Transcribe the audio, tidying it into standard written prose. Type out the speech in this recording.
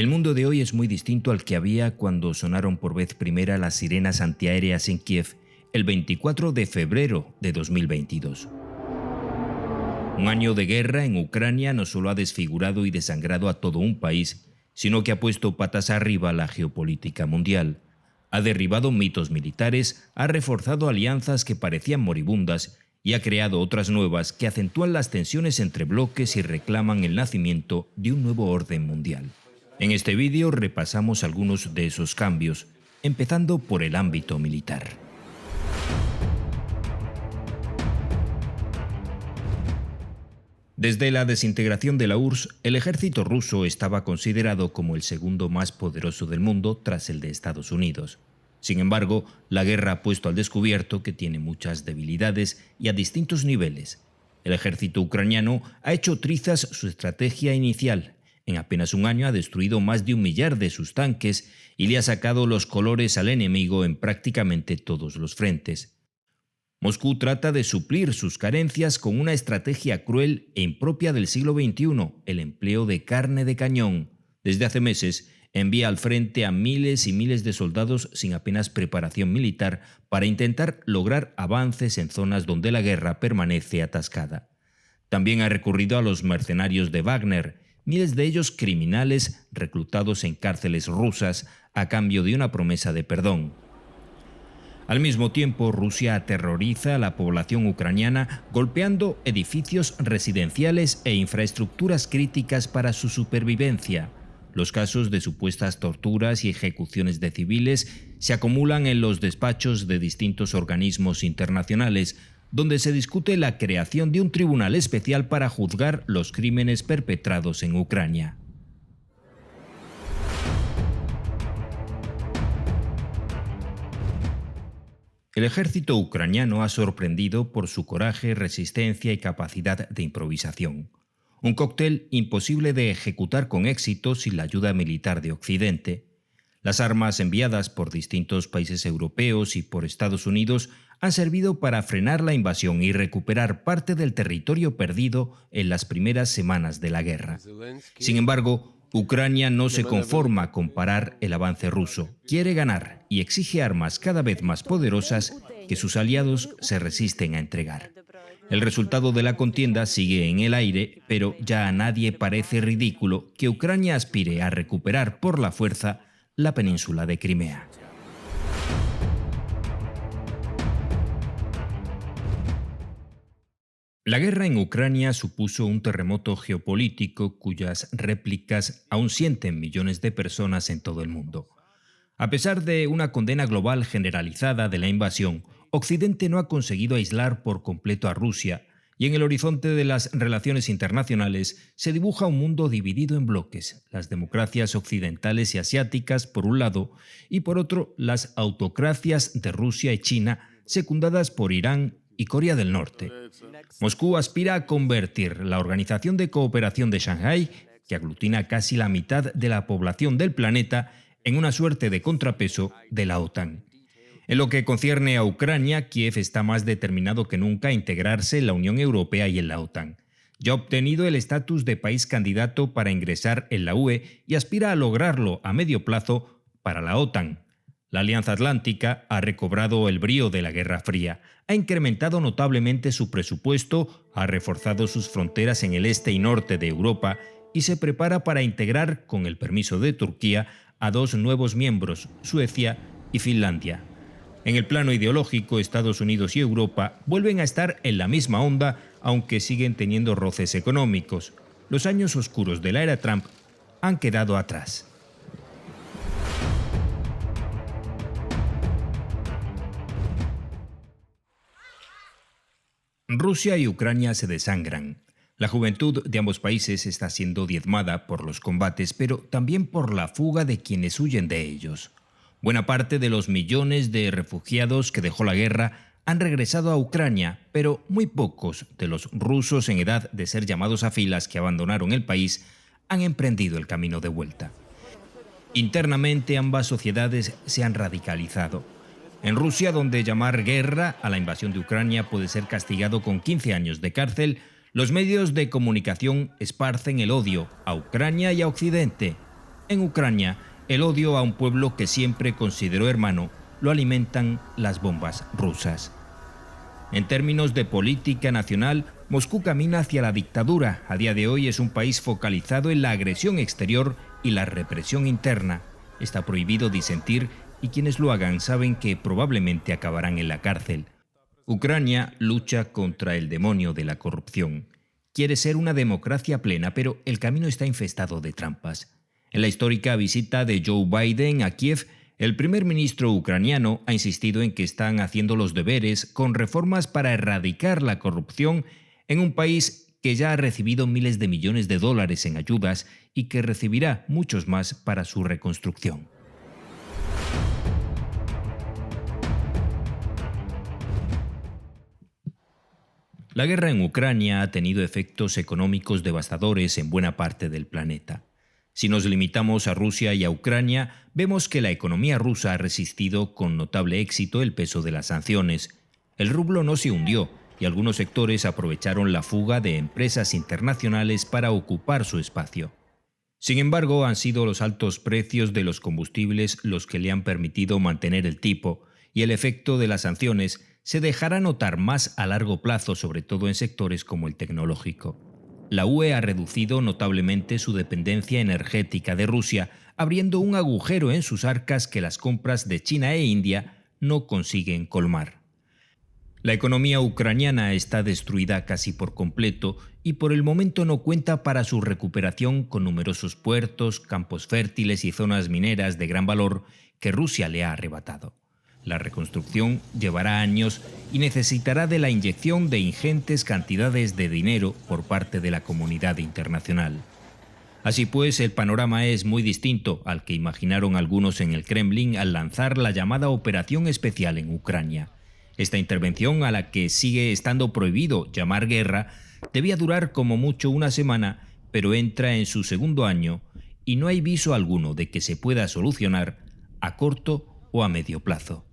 El mundo de hoy es muy distinto al que había cuando sonaron por vez primera las sirenas antiaéreas en Kiev el 24 de febrero de 2022. Un año de guerra en Ucrania no solo ha desfigurado y desangrado a todo un país, sino que ha puesto patas arriba la geopolítica mundial. Ha derribado mitos militares, ha reforzado alianzas que parecían moribundas y ha creado otras nuevas que acentúan las tensiones entre bloques y reclaman el nacimiento de un nuevo orden mundial. En este vídeo repasamos algunos de esos cambios, empezando por el ámbito militar. Desde la desintegración de la URSS, el ejército ruso estaba considerado como el segundo más poderoso del mundo tras el de Estados Unidos. Sin embargo, la guerra ha puesto al descubierto que tiene muchas debilidades y a distintos niveles. El ejército ucraniano ha hecho trizas su estrategia inicial. En apenas un año ha destruido más de 1 millar de sus tanques y le ha sacado los colores al enemigo en prácticamente todos los frentes. Moscú trata de suplir sus carencias con una estrategia cruel e impropia del siglo XXI, el empleo de carne de cañón. Desde hace meses envía al frente a miles y miles de soldados sin apenas preparación militar para intentar lograr avances en zonas donde la guerra permanece atascada. También ha recurrido a los mercenarios de Wagner, miles de ellos criminales reclutados en cárceles rusas a cambio de una promesa de perdón. Al mismo tiempo, Rusia aterroriza a la población ucraniana golpeando edificios residenciales e infraestructuras críticas para su supervivencia. Los casos de supuestas torturas y ejecuciones de civiles se acumulan en los despachos de distintos organismos internacionales, donde se discute la creación de un tribunal especial para juzgar los crímenes perpetrados en Ucrania. El ejército ucraniano ha sorprendido por su coraje, resistencia y capacidad de improvisación. Un cóctel imposible de ejecutar con éxito sin la ayuda militar de Occidente. Las armas enviadas por distintos países europeos y por Estados Unidos han servido para frenar la invasión y recuperar parte del territorio perdido en las primeras semanas de la guerra. Sin embargo, Ucrania no se conforma con parar el avance ruso. Quiere ganar y exige armas cada vez más poderosas que sus aliados se resisten a entregar. El resultado de la contienda sigue en el aire, pero ya a nadie parece ridículo que Ucrania aspire a recuperar por la fuerza la península de Crimea. La guerra en Ucrania supuso un terremoto geopolítico cuyas réplicas aún sienten millones de personas en todo el mundo. A pesar de una condena global generalizada de la invasión, Occidente no ha conseguido aislar por completo a Rusia, y en el horizonte de las relaciones internacionales se dibuja un mundo dividido en bloques: las democracias occidentales y asiáticas por un lado, y por otro las autocracias de Rusia y China, secundadas por Irán y Corea del Norte. Moscú aspira a convertir la Organización de Cooperación de Shanghái, que aglutina casi la mitad de la población del planeta, en una suerte de contrapeso de la OTAN. En lo que concierne a Ucrania, Kiev está más determinado que nunca a integrarse en la Unión Europea y en la OTAN. Ya ha obtenido el estatus de país candidato para ingresar en la UE y aspira a lograrlo a medio plazo para la OTAN. La Alianza Atlántica ha recobrado el brío de la Guerra Fría, ha incrementado notablemente su presupuesto, ha reforzado sus fronteras en el este y norte de Europa y se prepara para integrar, con el permiso de Turquía, a 2 nuevos miembros, Suecia y Finlandia. En el plano ideológico, Estados Unidos y Europa vuelven a estar en la misma onda, aunque siguen teniendo roces económicos. Los años oscuros de la era Trump han quedado atrás. Rusia y Ucrania se desangran. La juventud de ambos países está siendo diezmada por los combates, pero también por la fuga de quienes huyen de ellos. Buena parte de los millones de refugiados que dejó la guerra han regresado a Ucrania, pero muy pocos de los rusos en edad de ser llamados a filas que abandonaron el país han emprendido el camino de vuelta. Internamente, ambas sociedades se han radicalizado. En Rusia, donde llamar guerra a la invasión de Ucrania puede ser castigado con 15 años de cárcel, los medios de comunicación esparcen el odio a Ucrania y a Occidente. En Ucrania, el odio a un pueblo que siempre consideró hermano lo alimentan las bombas rusas. En términos de política nacional, Moscú camina hacia la dictadura. A día de hoy es un país focalizado en la agresión exterior y la represión interna. Está prohibido disentir y quienes lo hagan saben que probablemente acabarán en la cárcel. Ucrania lucha contra el demonio de la corrupción. Quiere ser una democracia plena, pero el camino está infestado de trampas. En la histórica visita de Joe Biden a Kiev, el primer ministro ucraniano ha insistido en que están haciendo los deberes con reformas para erradicar la corrupción en un país que ya ha recibido miles de millones de dólares en ayudas y que recibirá muchos más para su reconstrucción. La guerra en Ucrania ha tenido efectos económicos devastadores en buena parte del planeta. Si nos limitamos a Rusia y a Ucrania, vemos que la economía rusa ha resistido con notable éxito el peso de las sanciones. El rublo no se hundió y algunos sectores aprovecharon la fuga de empresas internacionales para ocupar su espacio. Sin embargo, han sido los altos precios de los combustibles los que le han permitido mantener el tipo, y el efecto de las sanciones se dejará notar más a largo plazo, sobre todo en sectores como el tecnológico. La UE ha reducido notablemente su dependencia energética de Rusia, abriendo un agujero en sus arcas que las compras de China e India no consiguen colmar. La economía ucraniana está destruida casi por completo y por el momento no cuenta para su recuperación con numerosos puertos, campos fértiles y zonas mineras de gran valor que Rusia le ha arrebatado. La reconstrucción llevará años y necesitará de la inyección de ingentes cantidades de dinero por parte de la comunidad internacional. Así pues, el panorama es muy distinto al que imaginaron algunos en el Kremlin al lanzar la llamada Operación Especial en Ucrania. Esta intervención, a la que sigue estando prohibido llamar guerra, debía durar como mucho una semana, pero entra en su segundo año y no hay viso alguno de que se pueda solucionar a corto o a medio plazo.